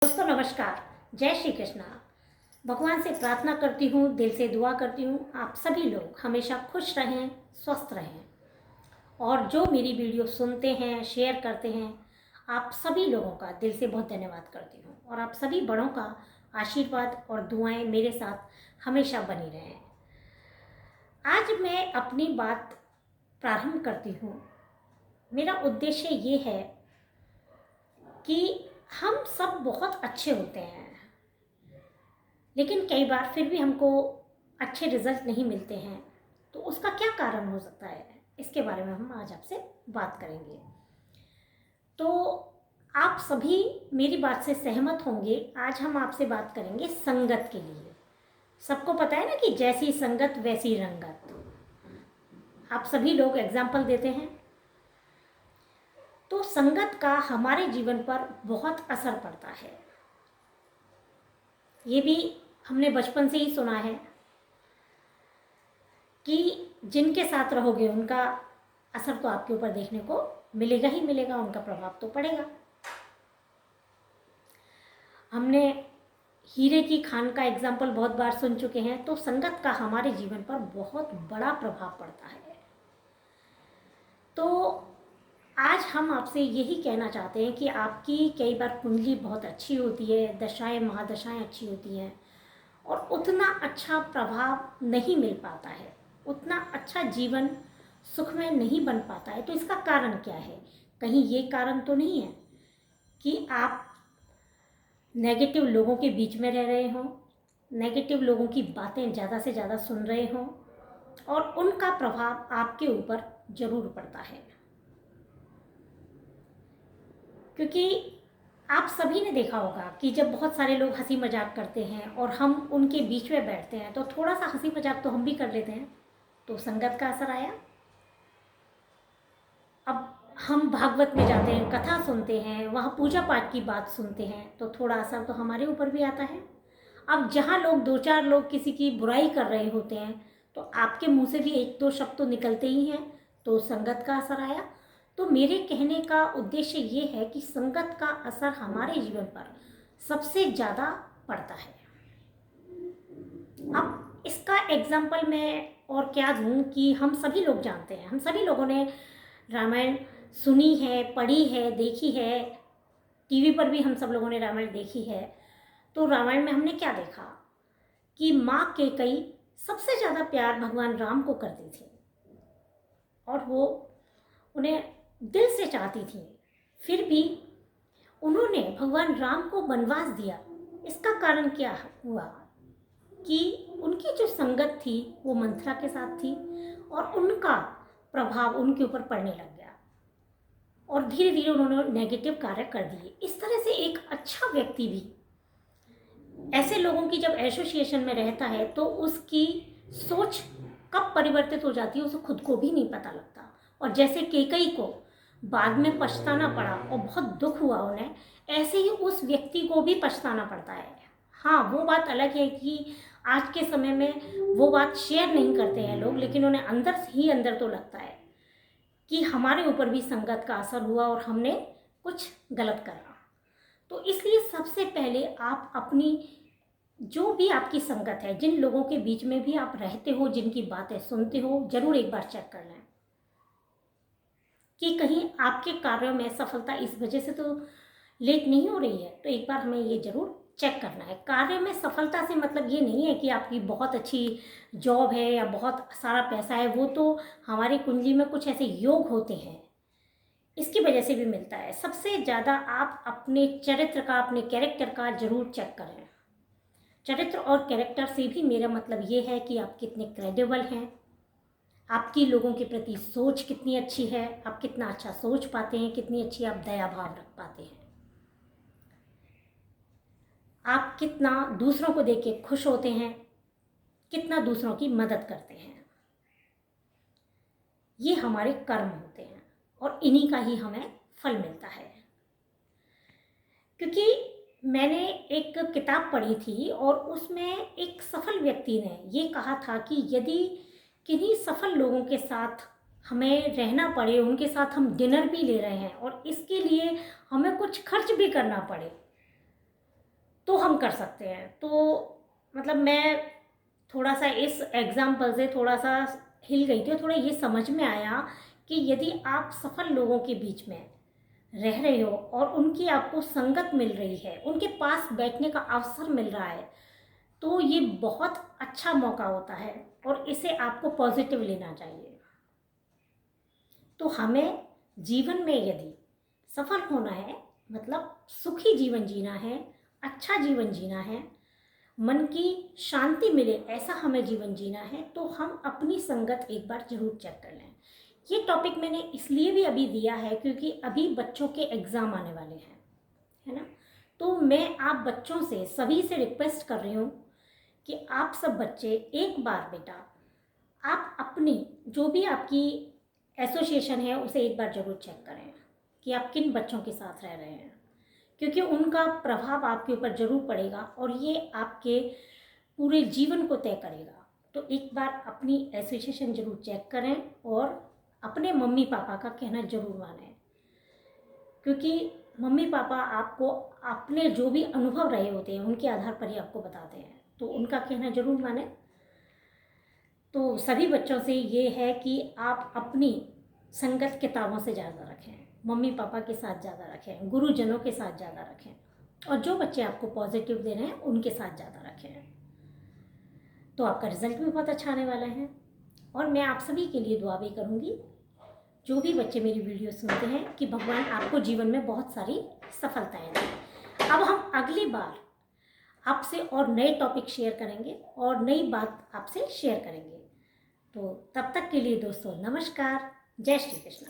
दोस्तों नमस्कार। जय श्री कृष्णा। भगवान से प्रार्थना करती हूँ, दिल से दुआ करती हूँ आप सभी लोग हमेशा खुश रहें, स्वस्थ रहें। और जो मेरी वीडियो सुनते हैं, शेयर करते हैं, आप सभी लोगों का दिल से बहुत धन्यवाद करती हूँ। और आप सभी बड़ों का आशीर्वाद और दुआएं मेरे साथ हमेशा बनी रहें। आज मैं अपनी बात प्रारंभ करती हूँ। मेरा उद्देश्य ये है कि हम सब बहुत अच्छे होते हैं, लेकिन कई बार फिर भी हमको अच्छे रिजल्ट नहीं मिलते हैं। तो उसका क्या कारण हो सकता है, इसके बारे में हम आज आपसे बात करेंगे। तो आप सभी मेरी बात से सहमत होंगे। आज हम आपसे बात करेंगे संगत के लिए। सबको पता है ना कि जैसी संगत वैसी रंगत। आप सभी लोग एग्जाम्पल देते हैं। तो संगत का हमारे जीवन पर बहुत असर पड़ता है। ये भी हमने बचपन से ही सुना है कि जिनके साथ रहोगे उनका असर तो आपके ऊपर देखने को मिलेगा ही मिलेगा, उनका प्रभाव तो पड़ेगा। हमने हीरे की खान का एग्जाम्पल बहुत बार सुन चुके हैं। तो संगत का हमारे जीवन पर बहुत बड़ा प्रभाव पड़ता है। तो आज हम आपसे यही कहना चाहते हैं कि आपकी कई बार कुंडली बहुत अच्छी होती है, दशाएं महादशाएं अच्छी होती हैं, और उतना अच्छा प्रभाव नहीं मिल पाता है, उतना अच्छा जीवन सुखमय नहीं बन पाता है। तो इसका कारण क्या है? कहीं ये कारण तो नहीं है कि आप नेगेटिव लोगों के बीच में रह रहे हों, नेगेटिव लोगों की बातें ज़्यादा से ज़्यादा सुन रहे हों, और उनका प्रभाव आपके ऊपर जरूर पड़ता है। क्योंकि आप सभी ने देखा होगा कि जब बहुत सारे लोग हंसी मजाक करते हैं और हम उनके बीच में बैठते हैं, तो थोड़ा सा हंसी मजाक तो हम भी कर लेते हैं। तो संगत का असर आया। अब हम भागवत में जाते हैं, कथा सुनते हैं, वहाँ पूजा पाठ की बात सुनते हैं, तो थोड़ा असर तो हमारे ऊपर भी आता है। अब जहाँ लोग दो चार लोग किसी की बुराई कर रहे होते हैं, तो आपके मुंह से भी एक दो शब्द तो निकलते ही हैं। तो संगत का असर आया। तो मेरे कहने का उद्देश्य ये है कि संगत का असर हमारे जीवन पर सबसे ज़्यादा पड़ता है। अब इसका एग्जाम्पल मैं और क्या दूँ कि हम सभी लोग जानते हैं, हम सभी लोगों ने रामायण सुनी है, पढ़ी है, देखी है। टीवी पर भी हम सब लोगों ने रामायण देखी है। तो रामायण में हमने क्या देखा कि माँ कैकेयी सबसे ज़्यादा प्यार भगवान राम को करती थी, और वो उन्हें दिल से चाहती थी। फिर भी उन्होंने भगवान राम को वनवास दिया। इसका कारण क्या हुआ कि उनकी जो संगत थी वो मंथरा के साथ थी, और उनका प्रभाव उनके ऊपर पड़ने लग गया, और धीरे धीरे उन्होंने नेगेटिव कार्य कर दिए। इस तरह से एक अच्छा व्यक्ति भी ऐसे लोगों की जब एसोसिएशन में रहता है, तो उसकी सोच कब परिवर्तित हो जाती है उसे खुद को भी नहीं पता लगता। और जैसे कैकेयी को बाद में पछताना पड़ा और बहुत दुख हुआ उन्हें, ऐसे ही उस व्यक्ति को भी पछताना पड़ता है। हाँ, वो बात अलग है कि आज के समय में वो बात शेयर नहीं करते हैं लोग, लेकिन उन्हें अंदर से ही अंदर तो लगता है कि हमारे ऊपर भी संगत का असर हुआ और हमने कुछ गलत करा। तो इसलिए सबसे पहले आप अपनी जो भी आपकी संगत है, जिन लोगों के बीच में भी आप रहते हो, जिनकी बातें सुनते हो, जरूर एक बार चेक कर लें कि कहीं आपके कार्यों में सफलता इस वजह से तो लेट नहीं हो रही है। तो एक बार हमें ये जरूर चेक करना है। कार्य में सफलता से मतलब ये नहीं है कि आपकी बहुत अच्छी जॉब है या बहुत सारा पैसा है। वो तो हमारी कुंडली में कुछ ऐसे योग होते हैं, इसकी वजह से भी मिलता है। सबसे ज़्यादा आप अपने चरित्र का, अपने कैरेक्टर का जरूर चेक करें। चरित्र और कैरेक्टर से भी मेरा मतलब ये है कि आप कितने क्रेडिबल हैं, आपकी लोगों के प्रति सोच कितनी अच्छी है, आप कितना अच्छा सोच पाते हैं, कितनी अच्छी आप दया भाव रख पाते हैं, आप कितना दूसरों को देख के खुश होते हैं, कितना दूसरों की मदद करते हैं। ये हमारे कर्म होते हैं और इन्हीं का ही हमें फल मिलता है। क्योंकि मैंने एक किताब पढ़ी थी और उसमें एक सफल व्यक्ति ने ये कहा था कि यदि किन्हीं सफल लोगों के साथ हमें रहना पड़े, उनके साथ हम डिनर भी ले रहे हैं और इसके लिए हमें कुछ खर्च भी करना पड़े, हम कर सकते हैं। तो मतलब मैं थोड़ा सा इस एग्जाम्पल से थोड़ा सा हिल गई थी, थोड़ा ये समझ में आया कि यदि आप सफल लोगों के बीच में रह रहे हो और उनकी आपको संगत मिल रही है, उनके पास बैठने का अवसर मिल रहा है, तो ये बहुत अच्छा मौका होता है और इसे आपको पॉजिटिव लेना चाहिए। तो हमें जीवन में यदि सफल होना है, मतलब सुखी जीवन जीना है, अच्छा जीवन जीना है, मन की शांति मिले ऐसा हमें जीवन जीना है, तो हम अपनी संगत एक बार जरूर चेक कर लें। ये टॉपिक मैंने इसलिए भी अभी दिया है क्योंकि अभी बच्चों के एग्ज़ाम आने वाले हैं, है ना। तो मैं आप बच्चों से सभी से रिक्वेस्ट कर रही हूँ कि आप सब बच्चे एक बार बेटा आप अपनी जो भी आपकी एसोसिएशन है उसे एक बार ज़रूर चेक करें कि आप किन बच्चों के साथ रह रहे हैं, क्योंकि उनका प्रभाव आपके ऊपर ज़रूर पड़ेगा और ये आपके पूरे जीवन को तय करेगा। तो एक बार अपनी एसोसिएशन ज़रूर चेक करें और अपने मम्मी पापा का कहना ज़रूर मानें, क्योंकि मम्मी पापा आपको अपने जो भी अनुभव रहे होते हैं उनके आधार पर ही आपको बताते हैं, तो उनका कहना ज़रूर मानें। तो सभी बच्चों से ये है कि आप अपनी संगत किताबों से ज़्यादा रखें, मम्मी पापा के साथ ज़्यादा रखें, गुरुजनों के साथ ज़्यादा रखें, और जो बच्चे आपको पॉजिटिव दे रहे हैं उनके साथ ज़्यादा रखें। तो आपका रिजल्ट भी बहुत अच्छा आने वाला है। और मैं आप सभी के लिए दुआ भी करूँगी, जो भी बच्चे मेरी वीडियो सुनते हैं, कि भगवान आपको जीवन में बहुत सारी सफलताएं दें। अब हम अगली बार आपसे और नए टॉपिक शेयर करेंगे और नई बात आपसे शेयर करेंगे। तो तब तक के लिए दोस्तों नमस्कार, जय श्री कृष्ण।